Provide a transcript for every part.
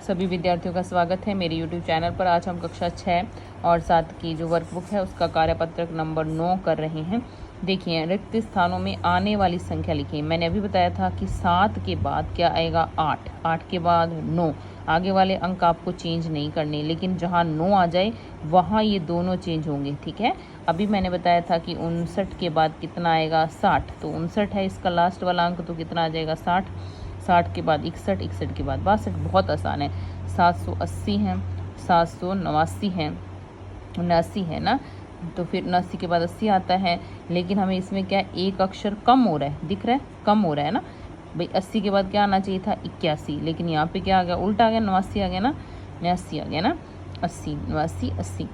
सभी विद्यार्थियों का स्वागत है मेरे YouTube चैनल पर। आज हम कक्षा 6 और 7 की जो वर्कबुक है उसका कार्यपत्रक नंबर 9 कर रहे हैं। देखिए, रिक्त स्थानों में आने वाली संख्या लिखिए। मैंने अभी बताया था कि 7 के बाद क्या आएगा 8, 8 के बाद 9। आगे वाले अंक आपको चेंज नहीं करने, लेकिन जहाँ 9 आ जाए वहाँ ये दोनों चेंज होंगे। ठीक है, अभी मैंने बताया था कि 59 के बाद कितना आएगा 60, तो 59 है इसका लास्ट वाला अंक, तो कितना आ जाएगा 60। 60 के बाद 61, 61 के बाद 62। बहुत आसान है। 780 है, 789 है, 79 है ना, तो फिर 79 के बाद 80 आता है। लेकिन हमें इसमें क्या एक अक्षर कम हो रहा है, दिख रहा है, कम हो रहा है ना भाई। 80 के बाद क्या आना चाहिए था 81, लेकिन यहाँ पे क्या आ गया, उल्टा आ गया, 89 आ गया ना, 89 आ गया ना, 80, 89, 80।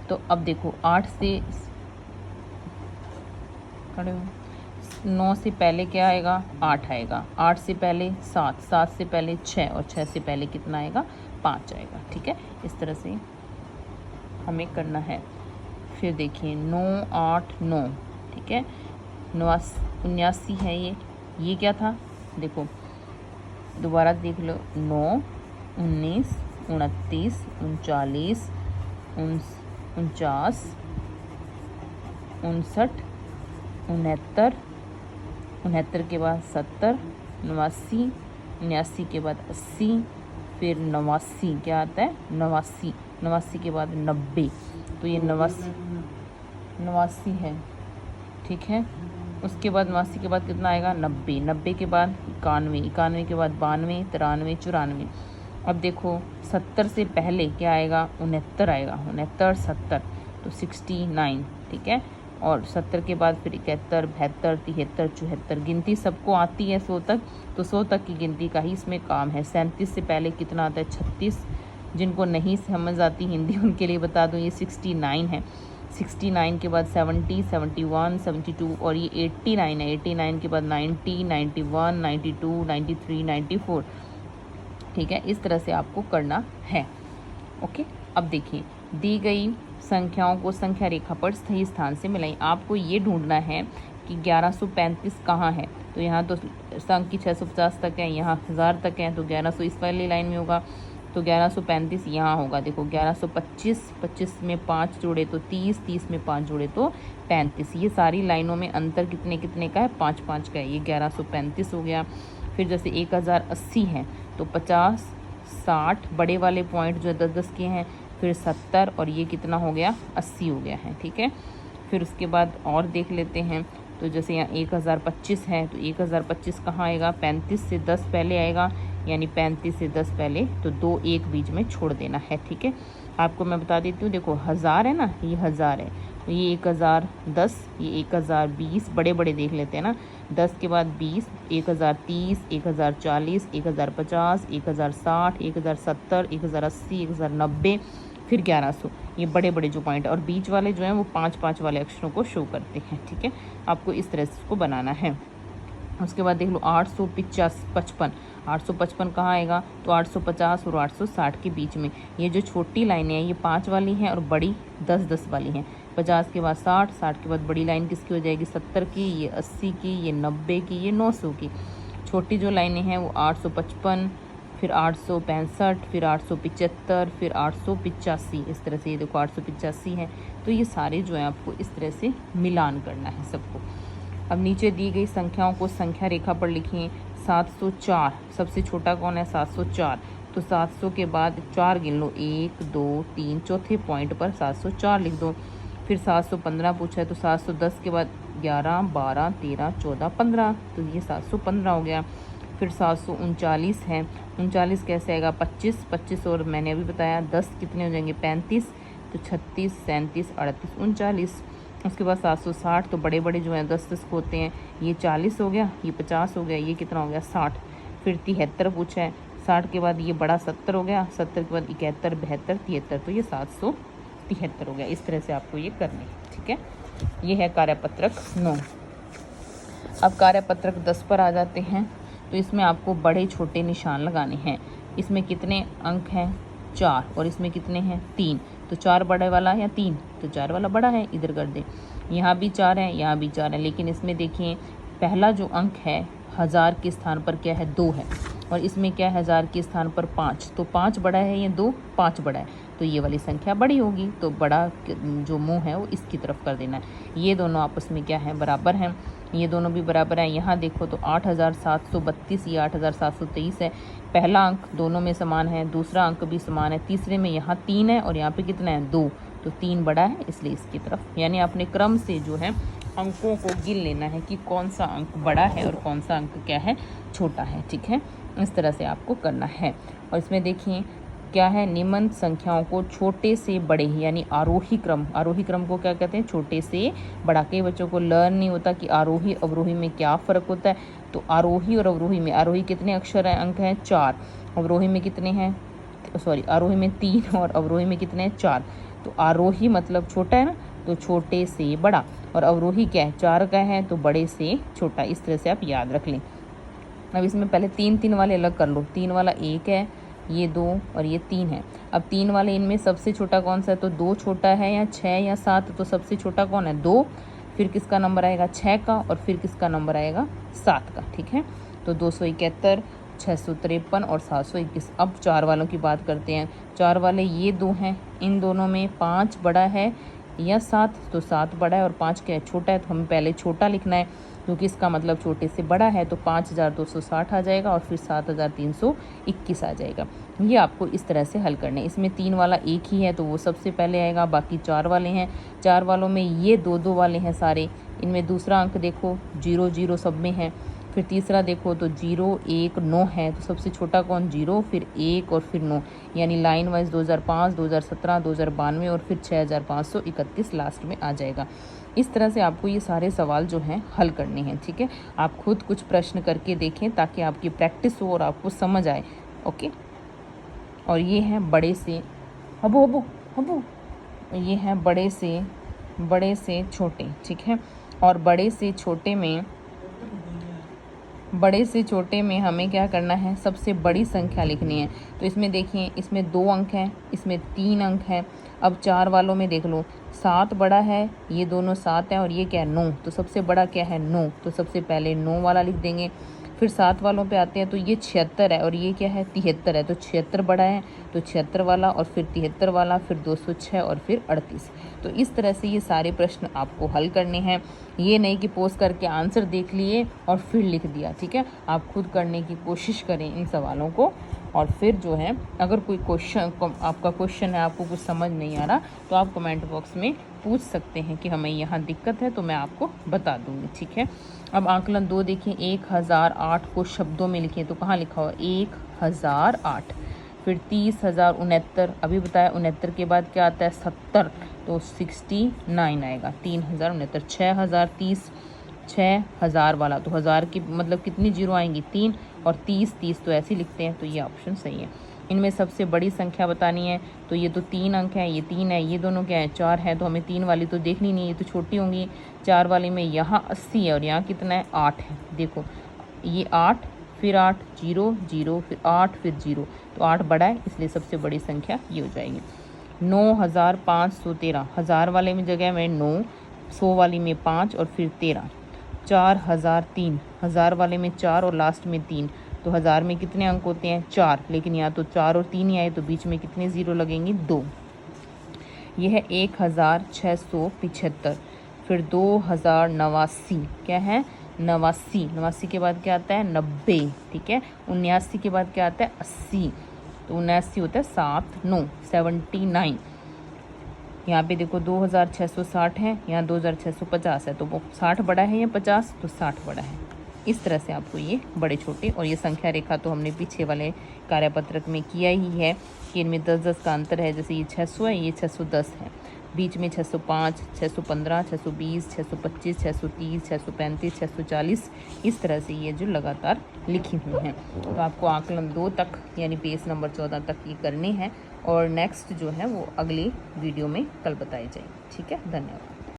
तो अब देखो 8 से खड़े हो, 9 से पहले क्या आएगा 8 आएगा, 8 से पहले 7, 7 से पहले 6 और 6 से पहले कितना आएगा 5 आएगा। ठीक है, इस तरह से हमें करना है। फिर देखिए 9, 8, 9, ठीक है, 79 है ये क्या था, देखो दोबारा देख लो। 9, 19, 29, 39, 49, 59, 69, 69 के बाद 70, 89, 89 के बाद 80, फिर 89 क्या आता है 89, 89 के बाद 90, तो ये 89 है। ठीक है, उसके बाद 89 के बाद कितना आएगा 90, 90 के बाद 91, 91 के बाद 92, 93, 94। अब देखो 70 से पहले क्या आएगा 69 आएगा, 69, 70, तो 69। ठीक है, और 70 के बाद फिर 71, 72, 73, 74। गिनती सबको आती है 100 तक, तो 100 तक की गिनती का ही इसमें काम है। 37 से पहले कितना आता है 36। जिनको नहीं समझ आती हिंदी उनके लिए बता दूं, ये 69 है। 69 के बाद 70, 71, 72 और ये 89 है। 89 के बाद 90, 91, 92, 93, 94। ठीक है, इस तरह से आपको करना है। ओके, अब देखिए दी गई संख्याओं को संख्या रेखा पर सही स्थान से मिलाएं। आपको ये ढूंढना है कि 1135 कहाँ है। तो यहाँ तो अंक की 650 तक है, यहाँ 1000 तक है, तो 1100 इस वाली लाइन में होगा, तो 1135 यहाँ होगा। देखो 1125, 25 में 5 जोड़े तो 30, 30 में 5 जोड़े तो 35। ये सारी लाइनों में अंतर कितने कितने का है 5, 5 का है। ये 1135 हो गया। फिर जैसे 1080 है तो 50, 60 बड़े वाले पॉइंट जो 10-10 के हैं, फिर 70 और ये कितना हो गया 80 हो गया है। ठीक है, फिर उसके बाद और देख लेते हैं। तो जैसे यहाँ 1025 है, तो 1025 कहाँ आएगा 35 से 10 पहले आएगा, यानी 35 से 10 पहले, तो 2 1 बीच में छोड़ देना है। ठीक है, आपको मैं बता देती हूँ। देखो 1000 है ना, ये 1000 है, तो ये 1010, ये 1020, बड़े बड़े देख लेते हैं ना। 10 के बाद 20, 1030, 1040, 1050, 1060, 1070, 1080, 1090, फिर 1100। ये बड़े बड़े जो पॉइंट और बीच वाले जो हैं वो 5 5 वाले अक्षरों को शो करते हैं। ठीक है, आपको इस तरह से इसको बनाना है। उसके बाद देख लो 855, 855 कहाँ आएगा, तो 850 और 860 के बीच में। ये जो छोटी लाइनें हैं ये 5 वाली हैं और बड़ी 10-10 वाली हैं। 50 के बाद 60, 60 के बाद बड़ी लाइन किसकी हो जाएगी 70 की, ये 80 की, ये 90 की, ये 900 की। छोटी जो लाइनें हैं वो 855, फिर 865, फिर 875, फिर 885। इस तरह से ये देखो 885 है। तो ये सारे जो है आपको इस तरह से मिलान करना है सबको। अब नीचे दी गई संख्याओं को संख्या रेखा पर लिखिए। 704 सबसे छोटा कौन है 704, तो 700 के बाद 4 गिन लो, 1 2 3, चौथे पॉइंट पर 704 लिख दो। फिर 715 पूछा है, तो 710 के बाद 11 12 13 14 15, तो ये 715 हो गया। फिर 739 है, 39 कैसे आएगा 25, 25 और मैंने अभी बताया 10 कितने हो जाएंगे 35, तो 36, 37, 38, 39। उसके बाद 760, तो बड़े बड़े जो हैं 10-10 को होते हैं, ये 40 हो गया, ये 50 हो गया, ये कितना हो गया 60। फिर 73 पूछा है, 60 के बाद ये बड़ा 70 हो गया, 70 के बाद 71, 72, 73, तो ये 773 हो गया। इस तरह से आपको ये करनी है। ठीक है, ये है कार्यपत्रक 9। अब कार्यपत्रक 10 पर आ जाते हैं। तो इसमें आपको बड़े छोटे निशान लगाने हैं। इसमें कितने अंक हैं 4 और इसमें कितने हैं 3, तो 4 बड़े वाला या 3, तो 4 वाला बड़ा है, इधर कर दें। यहाँ भी 4 है, यहाँ भी 4 है, लेकिन इसमें देखिए पहला जो अंक है 1000 के स्थान पर क्या है 2 है, और इसमें क्या है, 1000 के स्थान पर 5, तो 5 बड़ा है, ये 2, 5 बड़ा है, तो ये वाली संख्या बड़ी होगी, तो बड़ा जो मुंह है वो इसकी तरफ कर देना है। ये दोनों आपस में क्या है, बराबर हैं, ये दोनों भी बराबर हैं। यहाँ देखो तो 8732, ये 8723 है। पहला अंक दोनों में समान है, दूसरा अंक भी समान है, तीसरे में यहाँ 3 है और यहाँ पे कितना है, 2, तो 3 बड़ा है, इसलिए इसकी तरफ। यानी अपने क्रम से जो है अंकों को गिन लेना है कि कौन सा अंक बड़ा है और कौन सा अंक क्या है, छोटा है। ठीक है, इस तरह से आपको करना है। और इसमें देखिए क्या है, निम्न संख्याओं को छोटे से बड़े, यानी आरोही क्रम, आरोही क्रम को क्या कहते हैं, छोटे से बड़ा। कई बच्चों को लर्न नहीं होता कि आरोही अवरोही में क्या फ़र्क होता है। तो आरोही और अवरोही में, आरोही कितने अक्षर हैं, अंक हैं 4, अवरोही में कितने हैं, सॉरी आरोही में 3 और अवरोही में कितने हैं, 4। तो आरोही मतलब छोटा है ना, तो छोटे से बड़ा, और अवरोही क्या है, 4 का है, तो बड़े से छोटा। इस तरह से आप याद रख लें। अब इसमें पहले 3 वाले अलग कर लो। 3 वाला 1 है, ये 2 और ये 3 है। अब 3 वाले इनमें सबसे छोटा कौन सा है, तो 2 छोटा है, या 6 या 7, तो सबसे छोटा कौन है, 2। फिर किसका नंबर आएगा, 6 का, और फिर किसका नंबर आएगा, 7 का। ठीक है, तो 271, 653 और 721। अब 4 वालों की बात करते हैं। 4 वाले ये 2 हैं, इन दोनों में 5 बड़ा है या 7, तो 7 बड़ा है और 5 क्या है, छोटा है, तो हमें पहले छोटा लिखना है क्योंकि इसका मतलब छोटे से बड़ा है। तो 5260 आ जाएगा और फिर 7321 आ जाएगा। ये आपको इस तरह से हल करना है। इसमें 3 वाला एक ही है तो वो सबसे पहले आएगा, बाकी 4 वाले हैं। 4 वालों में ये 2 वाले हैं सारे। इनमें दूसरा अंक देखो 0 0 सब में है। फिर तीसरा देखो तो 0 1 9 है, तो सबसे छोटा कौन, 0, फिर 1 और फिर 9, यानी लाइन वाइज 2005, 2017, 2092 और फिर 6531 लास्ट में आ जाएगा। इस तरह से आपको ये सारे सवाल जो हैं हल करने हैं। ठीक है, आप खुद कुछ प्रश्न करके देखें ताकि आपकी प्रैक्टिस हो और आपको समझ आए। ओके, और ये हैं बड़े से हबू हबू हबू, ये हैं बड़े से छोटे। ठीक है, और बड़े से छोटे में हमें क्या करना है, सबसे बड़ी संख्या लिखनी है। तो इसमें देखिए, इसमें 2 अंक हैं, इसमें 3 अंक हैं। अब 4 वालों में देख लो, 7 बड़ा है, ये दोनों 7 हैं और ये क्या है, 9, तो सबसे बड़ा क्या है, 9, तो सबसे पहले 9 वाला लिख देंगे। फिर 7 वालों पे आते हैं तो ये 76 है और ये क्या है, 73 है, तो 76 बड़ा है, तो 76 वाला और फिर 73 वाला, फिर 206 और फिर 38। तो इस तरह से ये सारे प्रश्न आपको हल करने हैं। ये नहीं कि पोस्ट करके आंसर देख लिए और फिर लिख दिया। ठीक है, आप खुद करने की कोशिश करें इन सवालों को। और फिर जो है, अगर कोई आपका क्वेश्चन है, आपको कुछ समझ नहीं आ रहा, तो आप कमेंट बॉक्स में पूछ सकते हैं कि हमें यहाँ दिक्कत है, तो मैं आपको बता दूँगी। ठीक है, अब आकलन 2 देखिए, 1008 को शब्दों में लिखें, तो कहाँ लिखा हुआ, 1008। फिर 30,069, अभी बताया 69 के बाद क्या आता है, 70, तो 69 आएगा, 3069। 6030, 6000 वाला, तो 1000 की मतलब कितनी जीरो आएंगी, 3, और 30 तो ऐसे लिखते हैं, तो ये ऑप्शन सही है। इनमें सबसे बड़ी संख्या बतानी है, तो ये तो 3 अंक है, ये 3 है, ये दोनों क्या है, 4 है, तो हमें 3 वाली तो देखनी नहीं है, ये तो छोटी होंगी। 4 वाली में यहाँ 80 है और यहाँ कितना है, 8 है। देखो ये 8, फिर 8, 0 0, फिर 8, फिर 0, तो 8 बड़ा है, इसलिए सबसे बड़ी संख्या ये हो जाएगी। 9513, 1000 वाले में जगह में 9, 100 वाली में 5 और फिर 13। 4003, 1000 वाले में 4 और लास्ट में 3, तो 1000 में कितने अंक होते हैं, 4, लेकिन यहाँ तो 4 और 3 ही आए, तो बीच में कितने ज़ीरो लगेंगे, 2। यह है 1675। फिर 2089, क्या है, 89 के बाद क्या आता है, 90। ठीक है, 79 के बाद क्या आता है, 80, तो 79 होता है 7 9, 79। यहाँ पे देखो 2660 है, यहाँ 2650 है, तो वो 60 बड़ा है या 50, तो 60 बड़ा है। इस तरह से आपको ये बड़े छोटे, और ये संख्या रेखा तो हमने पीछे वाले कार्यपत्रक में किया ही है कि इनमें 10-10 का अंतर है। जैसे ये 600 है, ये 610 है, बीच में 605, 615, 620, 625, 630, 635, 640, इस तरह से ये जो लगातार लिखी हुई हैं। तो आपको आकलन 2 तक यानी पेज नंबर 14 तक ये करने हैं, और नेक्स्ट जो है वो अगली वीडियो में कल बताई जाएगी। ठीक है, धन्यवाद।